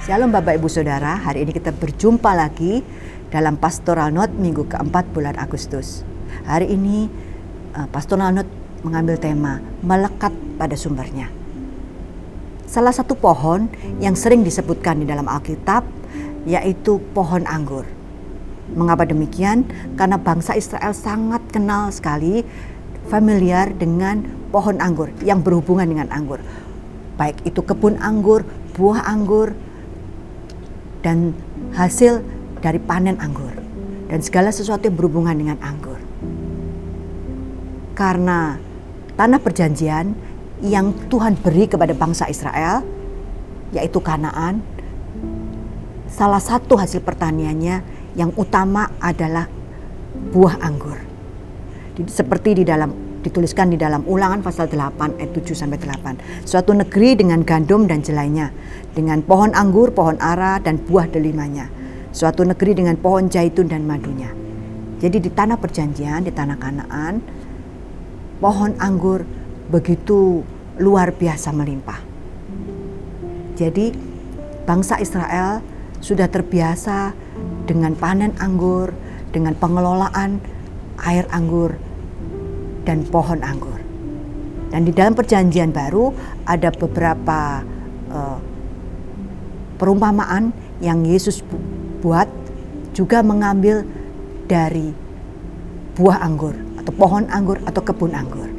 Shalom Bapak Ibu Saudara, hari ini kita berjumpa lagi dalam Pastoral Note minggu keempat bulan Agustus. Hari ini Pastoral Note mengambil tema melekat pada sumbernya. Salah satu pohon yang sering disebutkan di dalam Alkitab yaitu pohon anggur. Mengapa demikian? Karena bangsa Israel sangat kenal sekali, familiar dengan pohon anggur yang berhubungan dengan anggur. Baik itu kebun anggur, buah anggur, dan hasil dari panen anggur, dan segala sesuatu yang berhubungan dengan anggur. Karena tanah perjanjian yang Tuhan beri kepada bangsa Israel, yaitu Kanaan, salah satu hasil pertaniannya yang utama adalah buah anggur. Seperti dituliskan di dalam Ulangan pasal 8 ayat 7-8. Suatu negeri dengan gandum dan jelainya, dengan pohon anggur, pohon ara dan buah delimanya. Suatu negeri dengan pohon zaitun dan madunya. Jadi di tanah perjanjian, di tanah Kanaan, pohon anggur begitu luar biasa melimpah. Jadi bangsa Israel sudah terbiasa dengan panen anggur, dengan pengelolaan air anggur dan pohon anggur. Dan di dalam perjanjian baru ada beberapa perumpamaan yang Yesus buat juga mengambil dari buah anggur atau pohon anggur atau kebun anggur.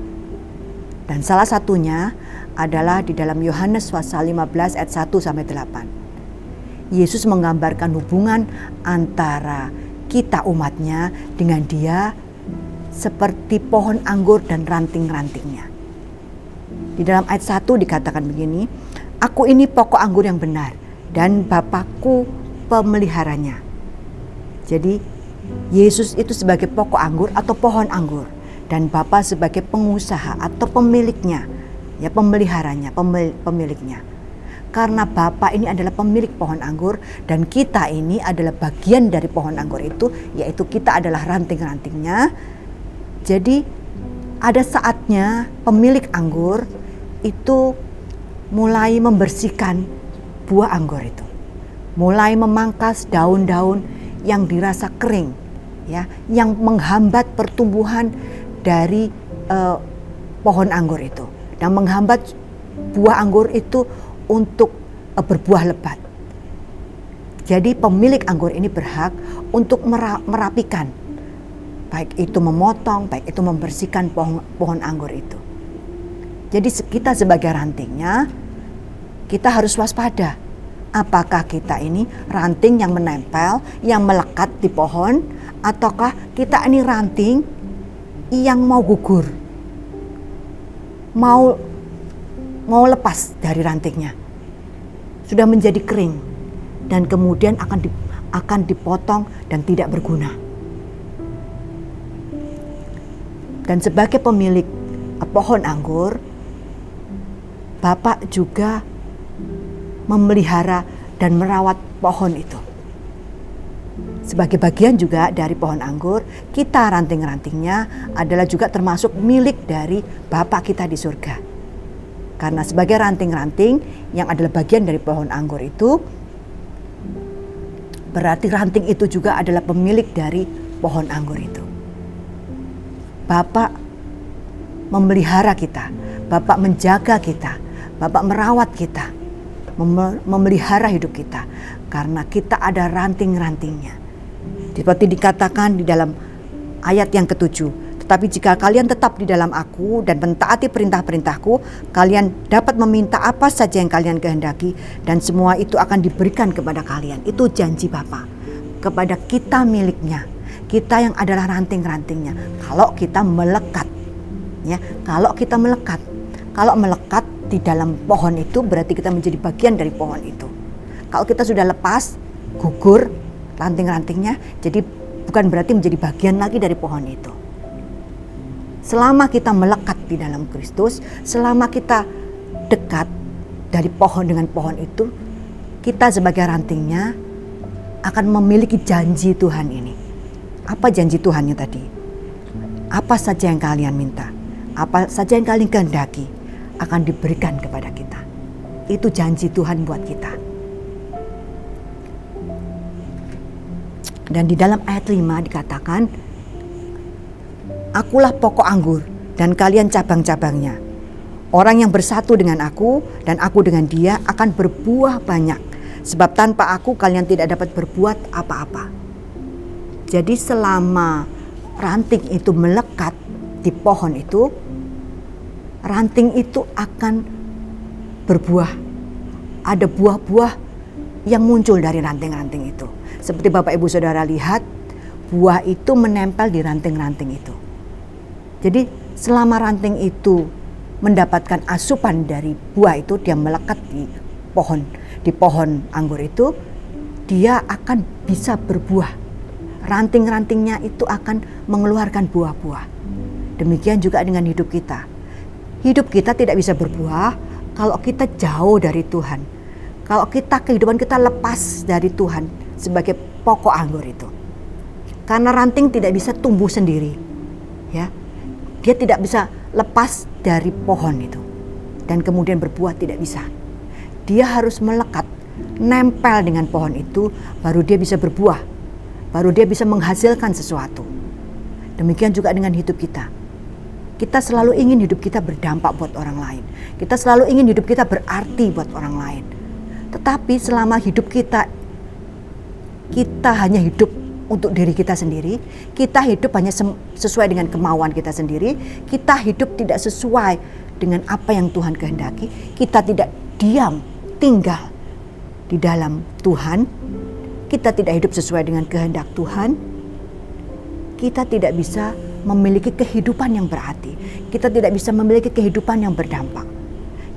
Dan salah satunya adalah di dalam Yohanes pasal 15 ayat 1-8. Yesus menggambarkan hubungan antara kita umatnya dengan Dia seperti pohon anggur dan ranting-rantingnya. Di dalam ayat 1 dikatakan begini, "Aku ini pokok anggur yang benar dan Bapakku pemeliharanya." Jadi Yesus itu sebagai pokok anggur atau pohon anggur, dan Bapa sebagai pengusaha atau pemiliknya, ya pemeliharanya, pemiliknya. Karena Bapa ini adalah pemilik pohon anggur dan kita ini adalah bagian dari pohon anggur itu, yaitu kita adalah ranting-rantingnya. Jadi ada saatnya pemilik anggur itu mulai membersihkan buah anggur itu, mulai memangkas daun-daun yang dirasa kering, ya, yang menghambat pertumbuhan dari pohon anggur itu, dan menghambat buah anggur itu untuk berbuah lebat. Jadi pemilik anggur ini berhak untuk merapikan, baik itu memotong, baik itu membersihkan pohon anggur itu. Jadi kita sebagai rantingnya, kita harus waspada. Apakah kita ini ranting yang menempel, yang melekat di pohon, ataukah kita ini ranting yang mau gugur, mau lepas dari rantingnya, sudah menjadi kering dan kemudian akan dipotong dan tidak berguna. Dan sebagai pemilik pohon anggur, Bapak juga memelihara dan merawat pohon itu. Sebagai bagian juga dari pohon anggur, kita ranting-rantingnya adalah juga termasuk milik dari Bapa kita di surga. Karena sebagai ranting-ranting yang adalah bagian dari pohon anggur itu, berarti ranting itu juga adalah pemilik dari pohon anggur itu. Bapak memelihara kita, Bapak menjaga kita, Bapak merawat kita, memelihara hidup kita, karena kita ada ranting-rantingnya. Seperti dikatakan di dalam ayat yang ke-7, "Tetapi jika kalian tetap di dalam Aku dan mentaati perintah-perintahku, kalian dapat meminta apa saja yang kalian kehendaki, dan semua itu akan diberikan kepada kalian." Itu janji Bapa kepada kita miliknya, kita yang adalah ranting-rantingnya. Kalau kita melekat, ya, kalau melekat di dalam pohon itu, berarti kita menjadi bagian dari pohon itu. Kalau kita sudah lepas, gugur ranting-rantingnya, jadi bukan berarti menjadi bagian lagi dari pohon itu. Selama kita melekat di dalam Kristus, selama kita dekat dari pohon dengan pohon itu, kita sebagai rantingnya akan memiliki janji Tuhan ini. Apa janji Tuhannya tadi? Apa saja yang kalian minta, apa saja yang kalian kehendaki akan diberikan kepada kita. Itu janji Tuhan buat kita. Dan di dalam ayat 5 dikatakan, akulah pokok anggur dan kalian cabang-cabangnya. Orang yang bersatu dengan aku dan aku dengan dia akan berbuah banyak. Sebab tanpa aku kalian tidak dapat berbuat apa-apa. Jadi selama ranting itu melekat di pohon itu, ranting itu akan berbuah. Ada buah-buah yang muncul dari ranting-ranting itu. Seperti Bapak Ibu Saudara lihat, buah itu menempel di ranting-ranting itu. Jadi selama ranting itu mendapatkan asupan dari buah itu, dia melekat di pohon anggur itu, dia akan bisa berbuah. Ranting-rantingnya itu akan mengeluarkan buah-buah. Demikian juga dengan hidup kita. Hidup kita tidak bisa berbuah kalau kita jauh dari Tuhan. Kalau kehidupan kita lepas dari Tuhan sebagai pokok anggur itu. Karena ranting tidak bisa tumbuh sendiri. Ya. Dia tidak bisa lepas dari pohon itu dan kemudian berbuah, tidak bisa. Dia harus melekat, nempel dengan pohon itu, baru dia bisa berbuah, baru dia bisa menghasilkan sesuatu. Demikian juga dengan hidup kita. Kita selalu ingin hidup kita berdampak buat orang lain. Kita selalu ingin hidup kita berarti buat orang lain. Tetapi selama hidup kita hanya hidup untuk diri kita sendiri, kita hidup hanya sesuai dengan kemauan kita sendiri, kita hidup tidak sesuai dengan apa yang Tuhan kehendaki, kita tidak diam, tinggal di dalam Tuhan, kita tidak hidup sesuai dengan kehendak Tuhan, kita tidak bisa memiliki kehidupan yang berarti, kita tidak bisa memiliki kehidupan yang berdampak,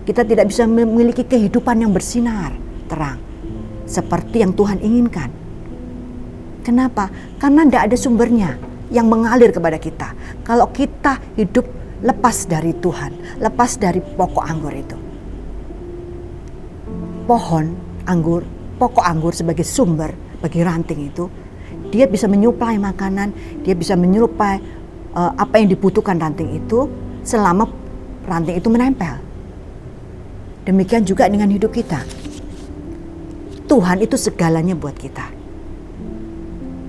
kita tidak bisa memiliki kehidupan yang bersinar, terang, seperti yang Tuhan inginkan. Kenapa? Karena tidak ada sumbernya yang mengalir kepada kita. Kalau kita hidup lepas dari Tuhan, lepas dari pokok anggur itu. Pokok anggur sebagai sumber bagi ranting itu, dia bisa menyuplai makanan, dia bisa menyuplai apa yang dibutuhkan ranting itu selama ranting itu menempel. Demikian juga dengan hidup kita. Tuhan itu segalanya buat kita.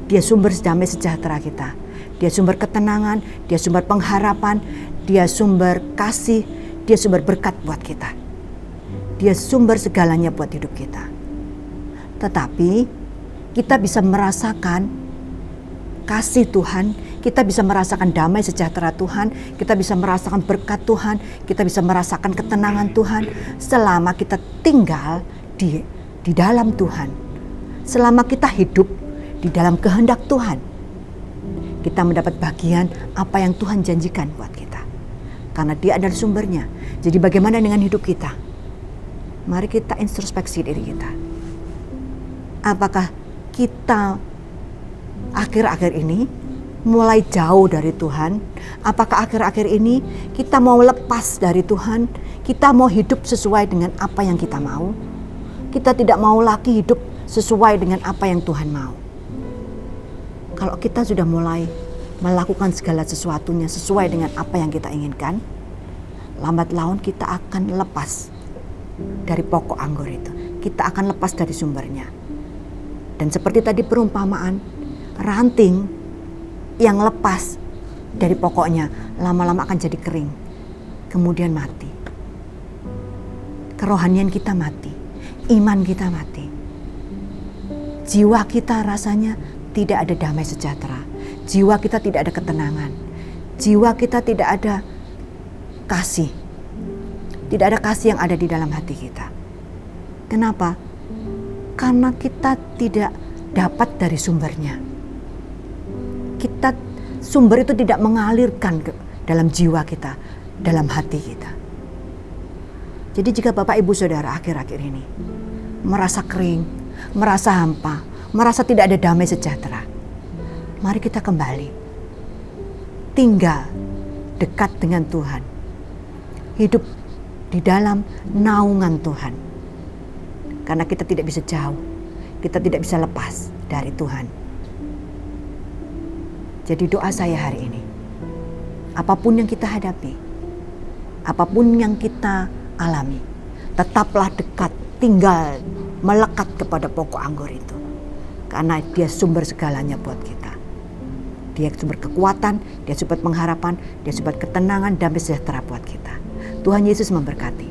Dia sumber damai sejahtera kita. Dia sumber ketenangan, dia sumber pengharapan, dia sumber kasih, dia sumber berkat buat kita. Dia sumber segalanya buat hidup kita. Tetapi kita bisa merasakan kasih Tuhan, kita bisa merasakan damai sejahtera Tuhan, kita bisa merasakan berkat Tuhan, kita bisa merasakan ketenangan Tuhan selama kita tinggal di dalam Tuhan. Selama kita hidup di dalam kehendak Tuhan, kita mendapat bagian apa yang Tuhan janjikan buat kita. Karena dia adalah sumbernya. Jadi bagaimana dengan hidup kita? Mari kita introspeksi diri kita. Apakah kita akhir-akhir ini mulai jauh dari Tuhan? Apakah akhir-akhir ini kita mau lepas dari Tuhan? Kita mau hidup sesuai dengan apa yang kita mau? Kita tidak mau lagi hidup sesuai dengan apa yang Tuhan mau. Kalau kita sudah mulai melakukan segala sesuatunya sesuai dengan apa yang kita inginkan, lambat laun kita akan lepas dari pokok anggur itu. Kita akan lepas dari sumbernya. Dan seperti tadi perumpamaan, ranting yang lepas dari pokoknya lama-lama akan jadi kering, kemudian mati. Kerohanian kita mati, iman kita mati, jiwa kita rasanya tidak ada damai sejahtera, jiwa kita tidak ada ketenangan, jiwa kita tidak ada kasih, tidak ada kasih yang ada di dalam hati kita. Kenapa? Karena kita tidak dapat dari sumbernya. Sumber itu tidak mengalirkan ke dalam jiwa kita, dalam hati kita. Jadi jika Bapak Ibu Saudara akhir-akhir ini merasa kering, merasa hampa, merasa tidak ada damai sejahtera, mari kita kembali tinggal dekat dengan Tuhan, hidup di dalam naungan Tuhan. Karena kita tidak bisa jauh, kita tidak bisa lepas dari Tuhan. Jadi doa saya hari ini, apapun yang kita hadapi, apapun yang kita alami, tetaplah dekat, tinggal melekat kepada pokok anggur itu. karena Dia sumber segalanya buat kita. Dia sumber kekuatan, Dia sumber pengharapan, Dia sumber ketenangan, damai sejahtera buat kita. Tuhan Yesus memberkati.